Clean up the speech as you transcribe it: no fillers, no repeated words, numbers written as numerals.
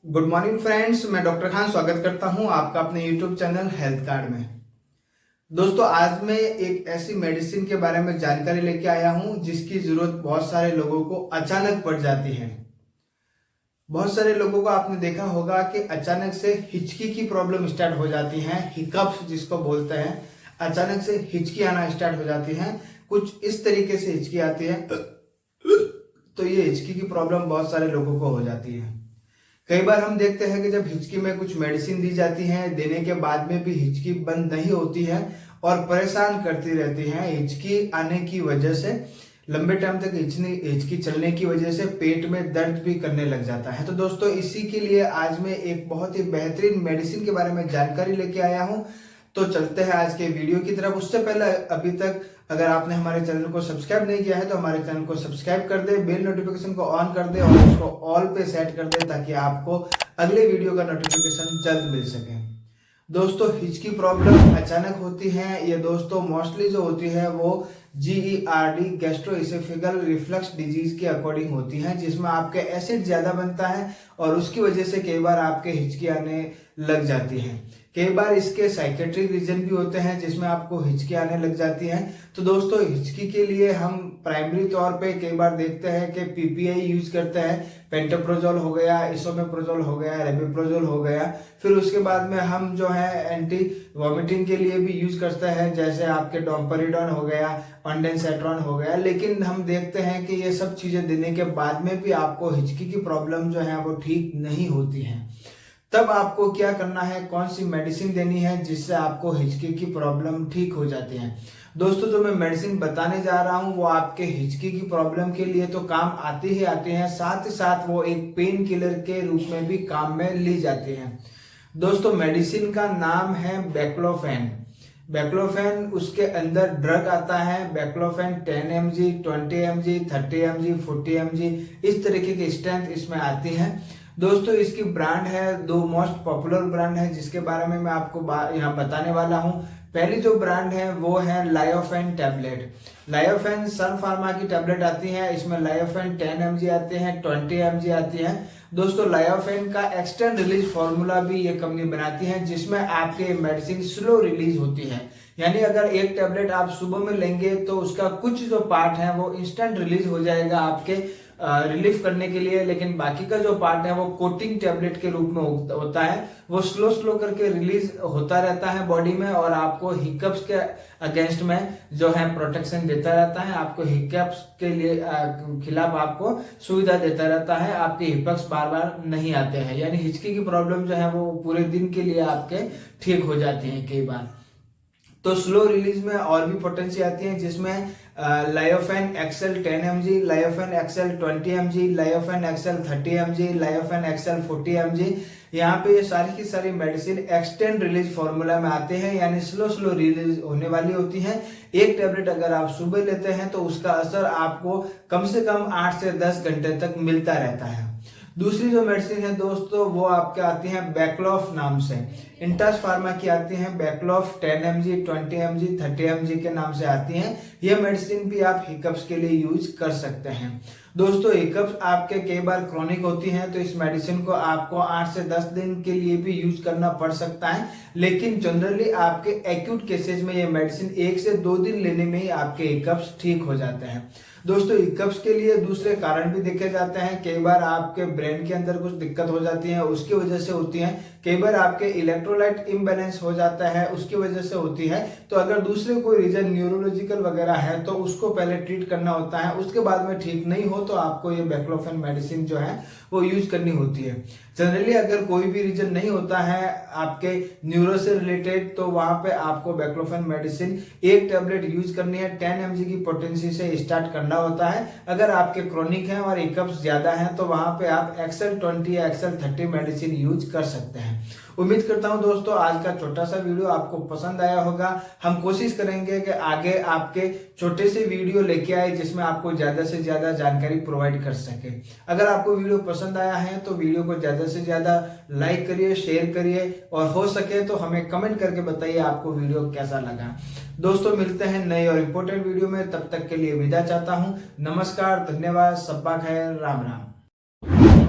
Good morning friends, मैं doctor Khan स्वागत करता हूं आपका अपने यूट्यूब चैनल हेल्थ कार्ड में। दोस्तों, आज मैं एक ऐसी मेडिसिन के बारे में जानकारी लेके आया हूं जिसकी जरूरत बहुत सारे लोगों को अचानक पड़ जाती है। बहुत सारे लोगों को आपने देखा होगा कि अचानक से हिचकी की प्रॉब्लम स्टार्ट हो जाती है, हिकअप्स जिसको बोलते हैं। अचानक से हिचकी आना स्टार्ट हो जाती है, कुछ इस तरीके से हिचकी आती है। तो ये हिचकी की प्रॉब्लम बहुत सारे लोगों को हो जाती है। कई बार हम देखते हैं कि जब हिचकी में कुछ मेडिसिन दी जाती है, देने के बाद में भी हिचकी बंद नहीं होती है और परेशान करती रहती है। हिचकी आने की वजह से लंबे टाइम तक हिचकी चलने की वजह से पेट में दर्द भी करने लग जाता है। तो दोस्तों, इसी के लिए आज मैं एक बहुत ही बेहतरीन मेडिसिन के बारे में जानकारी लेके आया हूं। तो चलते हैं आज के वीडियो की तरफ। उससे पहले अभी तक अगर आपने हमारे चैनल को सब्सक्राइब नहीं किया है तो हमारे चैनल को सब्सक्राइब कर दे, बेल नोटिफिकेशन को ऑन कर दे और उसको ऑल पे सेट कर दे ताकि आपको अगले वीडियो का नोटिफिकेशन जल्द मिल सके। दोस्तों, हिचकी प्रॉब्लम अचानक होती है। ये दोस्तों मोस्टली जो होती है वो GERD गैस्ट्रोइसोफेगल रिफ्लक्स डिजीज के अकॉर्डिंग होती है, जिसमें आपके एसिड ज्यादा बनता है और उसकी वजह से कई बार आपके हिचकी आने लग जाती है। कई बार इसके साइकेट्रिक रीजन भी होते हैं जिसमें आपको हिचकी आने लग जाती है। तो दोस्तों, हिचकी के लिए हम प्राइमरी तौर पे कई बार देखते हैं कि PPI यूज करते हैं। पेंटोप्रोजोल हो गया, इसोमेप्रोजोल हो गया, रेमिप्रोजोल हो गया। फिर उसके बाद में हम जो है एंटी वॉमिटिंग के लिए भी यूज करते हैं, जैसे आपके डोम्पेरिडोन हो गया, ऑन्डेंसेट्रॉन हो गया। लेकिन हम देखते हैं कि ये सब चीजें देने के बाद में भी आपको हिचकी की प्रॉब्लम जो है वो ठीक नहीं होती है। तब आपको क्या करना है, कौन सी मेडिसिन देनी है जिससे आपको हिचकी की प्रॉब्लम ठीक हो जाती है। दोस्तों, जो मैं मेडिसिन बताने जा रहा हूं वो आपके हिचकी की प्रॉब्लम के लिए तो काम आती ही आती है, साथ ही साथ वो एक पेन किलर के रूप में भी काम में ली जाती है। दोस्तों, मेडिसिन का नाम है बैक्लोफेन। बैक्लोफेन, उसके अंदर ड्रग आता है baclofen 10 mg, 20 mg, 30 mg, 40 mg, इस तरीके की स्ट्रेंथ इसमें आती है। दोस्तों, इसकी ब्रांड है, दो मोस्ट पॉपुलर ब्रांड है जिसके बारे में मैं आपको यहाँ बताने वाला हूँ। पहली जो ब्रांड है वो है लायोफेन टैबलेट। लायोफेन सन फार्मा की टैबलेट आती है, इसमें लायोफेन 10 mg आते हैं, 20 mg आती है। दोस्तों, लायोफेन का एक्सटेंड रिलीज फॉर्मूला भी ये कंपनी बनाती है जिसमें आपके मेडिसिन स्लो रिलीज होती है। यानी अगर एक टैबलेट आप सुबह में लेंगे तो उसका कुछ जो पार्ट है वो इंस्टेंट रिलीज हो जाएगा आपके रिलीफ करने के लिए, लेकिन बाकी का जो पार्ट है वो कोटिंग टैबलेट के रूप में होता है। वो स्लो स्लो करके रिलीज होता रहता है बॉडी में और आपको हिकअप्स के अगेंस्ट में जो है प्रोटेक्शन देता रहता है। आपको हिकअप्स के लिए खिलाफ आपको सुविधा देता रहता है। आपके हिकअप्स बार बार नहीं आते हैं, यानी हिचकी की प्रॉब्लम जो है वो पूरे दिन के लिए आपके ठीक हो जाती है कई बार। तो स्लो रिलीज में और भी पोटेंसी आती है जिसमें Lyofen Excel 10 mg, Lyofen Excel 20 mg, Lyofen Excel 30 mg, Lyofen Excel 40 mg। यहाँ पे ये सारी की सारी मेडिसिन एक्सटेंड रिलीज फॉर्मूला में आते हैं, यानी स्लो स्लो रिलीज होने वाली होती है। एक टैबलेट अगर आप सुबह लेते हैं तो उसका असर आपको कम से कम 8 से 10 घंटे तक मिलता रहता है। दूसरी जो मेडिसिन है दोस्तों वो आपके आती है बैक्लॉफ नाम से। इंटास फार्मा की आती है बैक्लॉफ 10 mg, 20 mg, 30 mg के नाम से आती हैं। ये मेडिसिन भी आप हिकअप्स के लिए यूज कर सकते हैं। दोस्तों, हिकअप्स आपके कई बार क्रॉनिक होती हैं तो इस मेडिसिन को आपको 8 से 10 दिन के लिए भी यूज करना पड़ सकता है, लेकिन जनरली आपके एक्यूट केसेस में ये मेडिसिन 1 से 2 दिन लेने में ही आपके हिकअप्स ठीक हो जाते हैं। दोस्तों, हिकअप्स के लिए दूसरे कारण भी देखे जाते हैं। कई बार आपके ब्रेन के अंदर कुछ दिक्कत हो जाती है, उसकी वजह से होती है। कई बार आपके इलेक्ट्रोलाइट इम्बैलेंस हो जाता है, उसकी वजह से होती है। तो अगर दूसरे कोई रीजन न्यूरोलॉजिकल वगैरह है तो उसको पहले ट्रीट करना होता है, उसके बाद में ठीक नहीं हो तो आपको ये बैक्लोफेन मेडिसिन जो है वो यूज करनी होती है। जनरली अगर कोई भी रीजन नहीं होता है आपके न्यूरो से रिलेटेड तो वहां पे आपको बैक्लोफेन मेडिसिन एक टैबलेट यूज करनी है। 10 mg की पोटेंसी से स्टार्ट करना होता है। अगर आपके क्रोनिक है और हिकअप्स ज्यादा है तो वहां पे आप एक्सेल 20 या एक्सेल 30 मेडिसिन यूज कर सकते हैं। उम्मीद करता हूं दोस्तों आज का छोटा सा वीडियो आपको पसंद आया होगा। हम कोशिश करेंगे कि आगे आपके छोटे से वीडियो लेके आए जिसमें आपको ज्यादा से ज्यादा जानकारी प्रोवाइड कर सके। अगर आपको वीडियो पसंद आया है तो वीडियो को ज्यादा से ज्यादा लाइक करिए, शेयर करिए और हो सके तो हमें कमेंट करके बताइए आपको वीडियो कैसा लगा। दोस्तों, मिलते हैं नए और इम्पोर्टेंट वीडियो में, तब तक के लिए विदा चाहता हूं। नमस्कार, धन्यवाद, सब्बा खैर, राम राम।